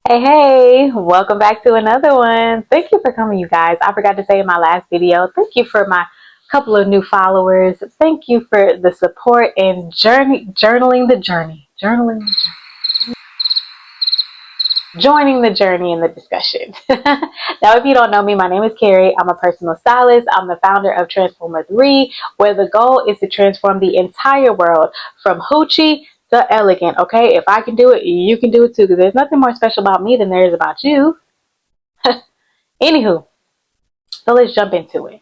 Hey, welcome back to another one. Thank you for coming, you guys. I forgot to say in my last video, thank you for my couple of new followers. Thank you for the support and journaling the journey. Joining the journey in the discussion. Now, if you don't know me, my name is Carrie. I'm a personal stylist. I'm the founder of Transformer 3, where the goal is to transform the entire world from hoochie to elegant. Okay, if I can do it, you can do it too, because there's nothing more special about me than there is about you. Anywho, so let's jump into it.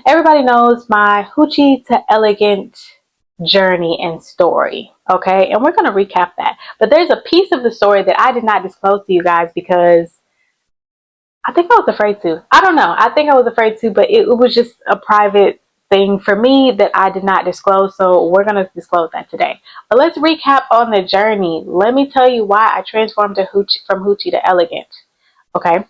Everybody knows my hoochie to elegant journey and story, okay? And we're going to recap that. But there's a piece of the story that I did not disclose to you guys because I think I was afraid to. I don't know. I think I was afraid to, but it was just a private thing for me that I did not disclose. So we're going to disclose that today. But let's recap on the journey. Let me tell you why I transformed from hoochie to elegant, okay?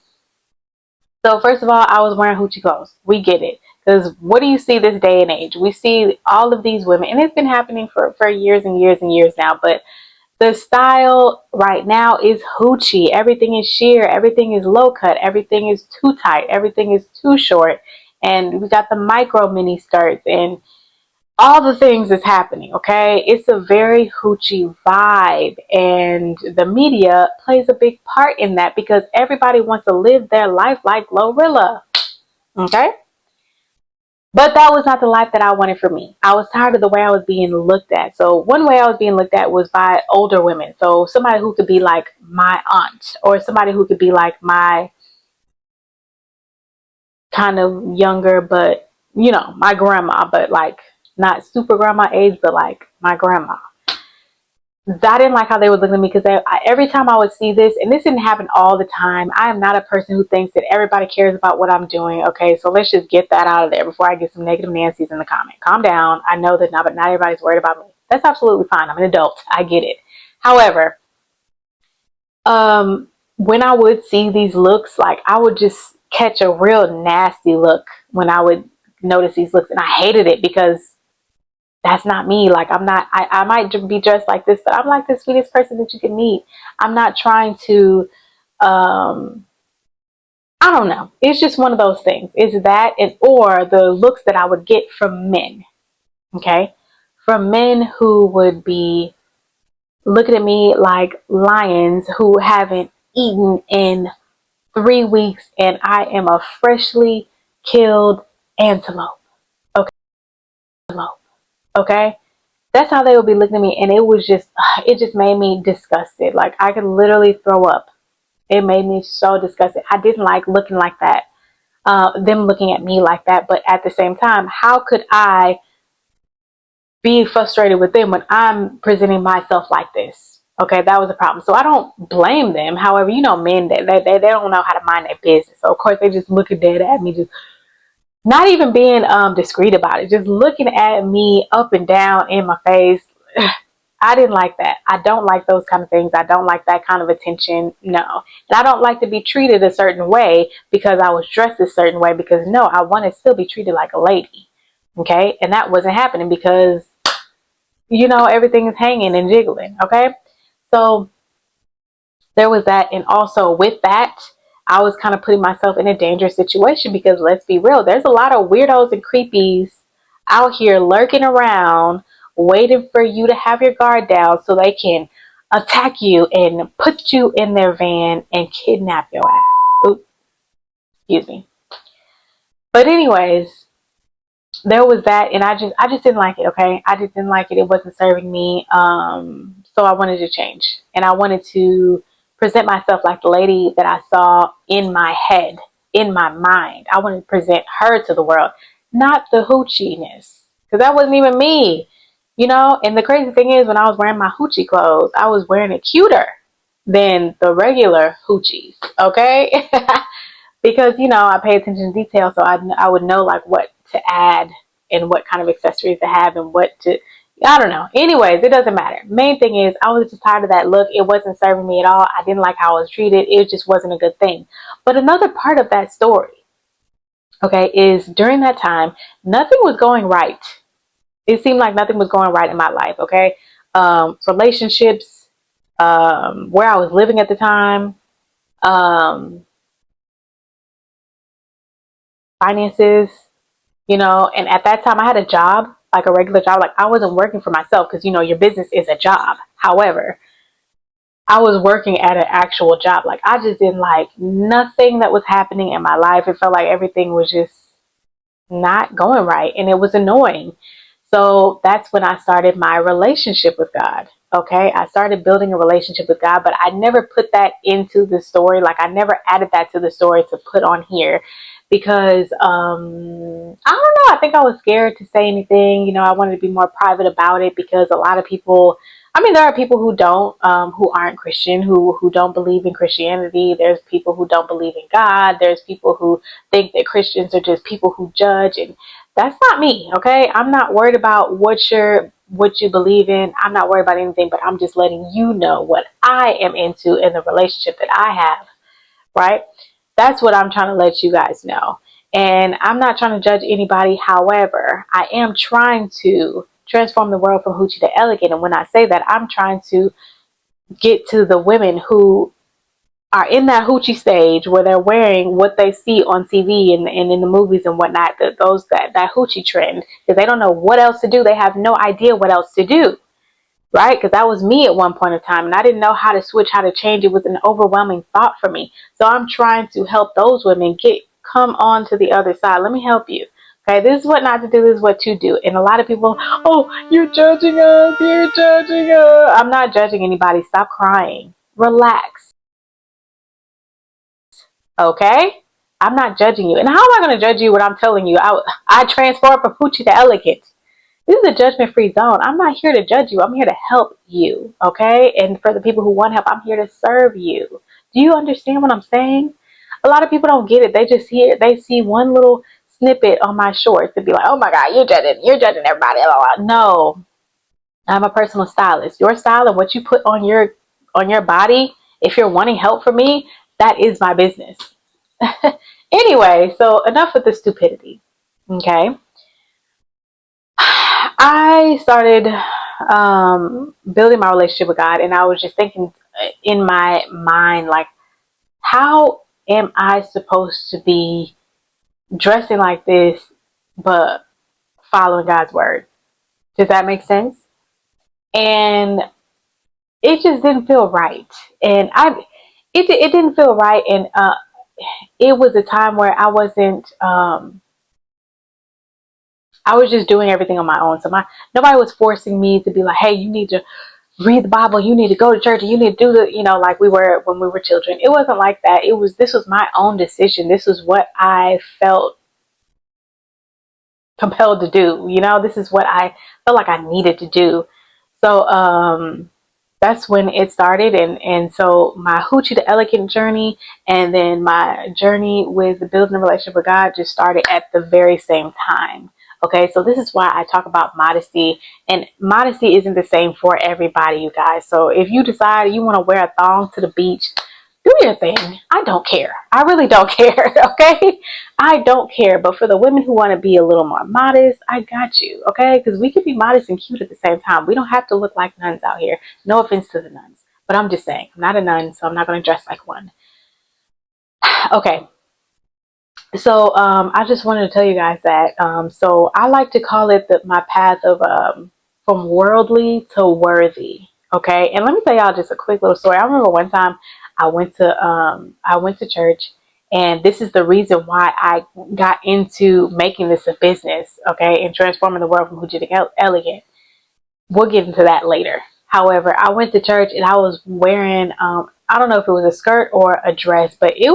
So first of all, I was wearing hoochie clothes. We get it. Because what do you see this day and age? We see all of these women, and it's been happening for years and years and years now, but the style right now is hoochie. Everything is sheer. Everything is low cut. Everything is too tight. Everything is too short. And we got the micro mini skirts and all the things is happening, okay? It's a very hoochie vibe, and the media plays a big part in that because everybody wants to live their life like Glorilla, okay? But that was not the life that I wanted for me. I was tired of the way I was being looked at. So one way I was being looked at was by older women. So somebody who could be like my aunt, or somebody who could be like my kind of younger, but my grandma, but like not super grandma age, but like my grandma. I didn't like how they would look at me because every time I would see this, and this didn't happen all the time. I am not a person who thinks that everybody cares about what I'm doing. Okay, so let's just get that out of there before I get some negative Nancy's in the comment. Calm down. I know that not everybody's worried about me. That's absolutely fine. I'm an adult. I get it. However, when I would see these looks, like I would just catch a real nasty look when I would notice these looks, and I hated it because that's not me. Like I might be dressed like this, but I'm like the sweetest person that you can meet. I'm not trying to, I don't know. It's just one of those things. Is that or the looks that I would get from men, okay? From men who would be looking at me like lions who haven't eaten in 3 weeks, and I am a freshly killed antelope. Okay, okay. That's how they would be looking at me, and it just made me disgusted. Like I could literally throw up. It made me so disgusted. I didn't like looking like that, them looking at me like that. But at the same time, how could I be frustrated with them when I'm presenting myself like this? Okay, that was a problem. So I don't blame them. However, men, they don't know how to mind their business. So of course they just looking dead at me, just not even being discreet about it, just looking at me up and down in my face. I didn't like that. I don't like those kind of things. I don't like that kind of attention. No. And I don't like to be treated a certain way because I was dressed a certain way, because no, I want to still be treated like a lady. Okay? And that wasn't happening because everything is hanging and jiggling. Okay? So there was that, and also with that, I was kind of putting myself in a dangerous situation because let's be real, there's a lot of weirdos and creepies out here lurking around waiting for you to have your guard down so they can attack you and put you in their van and kidnap your ass. Oops, excuse me. But anyways, there was that, and I just didn't like it. Okay, I just didn't like it. It wasn't serving me. So I wanted to change, and I wanted to present myself like the lady that I saw in my head, in my mind. I wanted to present her to the world, not the hoochiness, because that wasn't even me. And the crazy thing is, when I was wearing my hoochie clothes, I was wearing it cuter than the regular hoochies. Okay. Because I pay attention to detail, so I would know like what to add and what kind of accessories to have and what to, I don't know. Anyways, it doesn't matter. Main thing is, I was just tired of that look. It wasn't serving me at all. I didn't like how I was treated. It just wasn't a good thing. But another part of that story, okay, is during that time, nothing was going right. It seemed like nothing was going right in my life. Okay, relationships, where I was living at the time, um, finances, and at that time I had a job, like a regular job. Like I wasn't working for myself because, your business is a job. However, I was working at an actual job. Like I just didn't like nothing that was happening in my life. It felt like everything was just not going right and it was annoying. So that's when I started my relationship with God. Okay. I started building a relationship with God, but I never put that into the story. Like I never added that to the story to put on here because I don't know. I think I was scared to say anything. I wanted to be more private about it because a lot of people, there are people who don't, who aren't Christian, who don't believe in Christianity. There's people who don't believe in God. There's people who think that Christians are just people who judge, and that's not me. Okay, I'm not worried about what you believe in. I'm not worried about anything, but I'm just letting you know what I am into in the relationship that I have. Right? That's what I'm trying to let you guys know. And I'm not trying to judge anybody. However, I am trying to transform the world from hoochie to elegant. And when I say that, I'm trying to get to the women who are in that hoochie stage where they're wearing what they see on TV and in the movies and whatnot, that hoochie trend, because they don't know what else to do. They have no idea what else to do, right? Because that was me at one point in time, and I didn't know how to switch, how to change. It was an overwhelming thought for me. So I'm trying to help those women come on to the other side. Let me help you. Okay, this is what not to do, this is what to do. And a lot of people, oh, you're judging us, you're judging us. I'm not judging anybody. Stop crying. Relax. Okay? I'm not judging you. And how am I going to judge you when I'm telling you I transformed from hoochie to elegant? This is a judgment-free zone. I'm not here to judge you. I'm here to help you. Okay? And for the people who want help, I'm here to serve you. Do you understand what I'm saying? A lot of people don't get it. They see one little snippet on my shorts and be like, oh my God, you're judging everybody. No, I'm a personal stylist. Your style and what you put on your body, if you're wanting help from me, that is my business. Anyway, so enough with the stupidity. Okay. I started building my relationship with God, and I was just thinking in my mind, like, how am I supposed to be dressing like this, but following God's word? Does that make sense? And it just didn't feel right. And it didn't feel right. And it was a time where I was just doing everything on my own. So nobody was forcing me to be like, hey, you need to read the Bible, you need to go to church, and you need to do like we were when we were children. It wasn't like that. This was my own decision. This was what I felt compelled to do. This is what I felt like I needed to do. So that's when it started, and so my hoochie to elegant journey, and then my journey with building a relationship with God just started at the very same time. Okay, so this is why I talk about modesty, and modesty isn't the same for everybody, you guys. So if you decide you want to wear a thong to the beach, do your thing. I don't care. I really don't care. Okay, I don't care. But for the women who want to be a little more modest, I got you. Okay, because we can be modest and cute at the same time. We don't have to look like nuns out here. No offense to the nuns, but I'm just saying, I'm not a nun, so I'm not going to dress like one. Okay. So I just wanted to tell you guys that. So I like to call it my path of from worldly to worthy. Okay, and let me tell y'all just a quick little story. I remember one time I went to church, and this is the reason why I got into making this a business. Okay, and transforming the world from hoochie to elegant. We'll get into that later. However, I went to church and I was wearing I don't know if it was a skirt or a dress, but it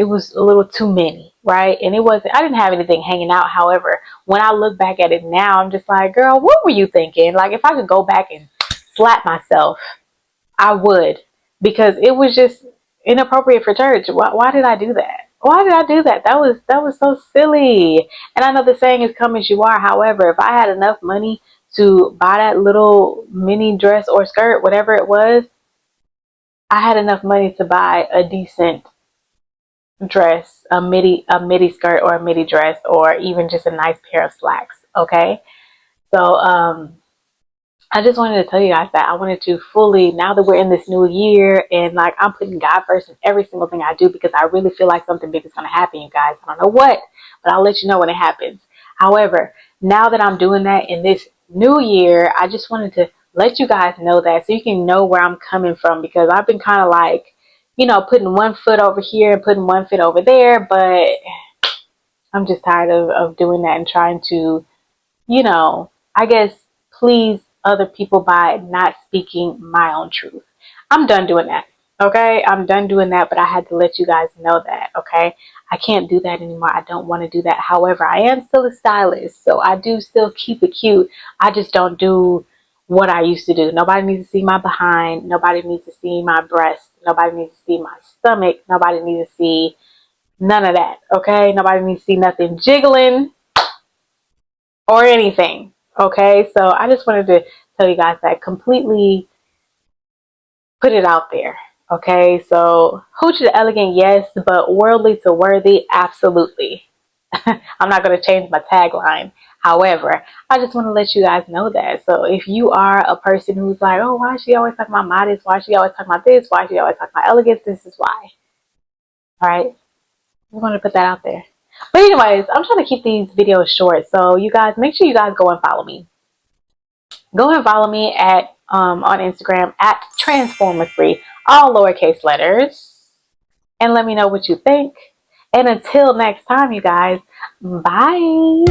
was a little too many, right? And I didn't have anything hanging out. However, when I look back at it now, I'm just like, girl, what were you thinking? Like, if I could go back and slap myself, I would, because it was just inappropriate for church. Why did I do that? Why did I do that? That was so silly. And I know the saying is come as you are. However, if I had enough money to buy that little mini dress or skirt, whatever it was, I had enough money to buy a decent dress, a midi skirt or a midi dress, or even just a nice pair of slacks. Okay. So I just wanted to tell you guys that I wanted to fully, now that we're in this new year, and like I'm putting God first in every single thing I do, because I really feel like something big is going to happen, you guys. I don't know what, but I'll let you know when it happens. However, now that I'm doing that in this new year, I just wanted to let you guys know that, so you can know where I'm coming from, because I've been kind of like, you know, putting one foot over here and putting one foot over there, but I'm just tired of doing that and trying to, you know, I guess, please other people by not speaking my own truth. I'm done doing that. Okay, I'm done doing that, but I had to let you guys know that. Okay, I can't do that anymore. I don't want to do that. However, I am still a stylist, so I do still keep it cute. I just don't do what I used to do. Nobody needs to see my behind. Nobody needs to see my breasts. Nobody needs to see my stomach. Nobody needs to see none of that. Okay, nobody needs to see nothing jiggling or anything. Okay, so I just wanted to tell you guys that, completely put it out there. Okay, so hoochie to elegant, yes, but worldly to worthy, absolutely. I'm not going to change my tagline. However, I just want to let you guys know that. So if you are a person who's like, oh, why is she always talking about modest? Why is she always talking about this? Why is she always talking about elegance? This is why. All right, I want to put that out there. But anyways, I'm trying to keep these videos short, so you guys, make sure you guys go and follow me. Go and follow me at on Instagram at Transformer3, all lowercase letters, and let me know what you think. And until next time, you guys, bye.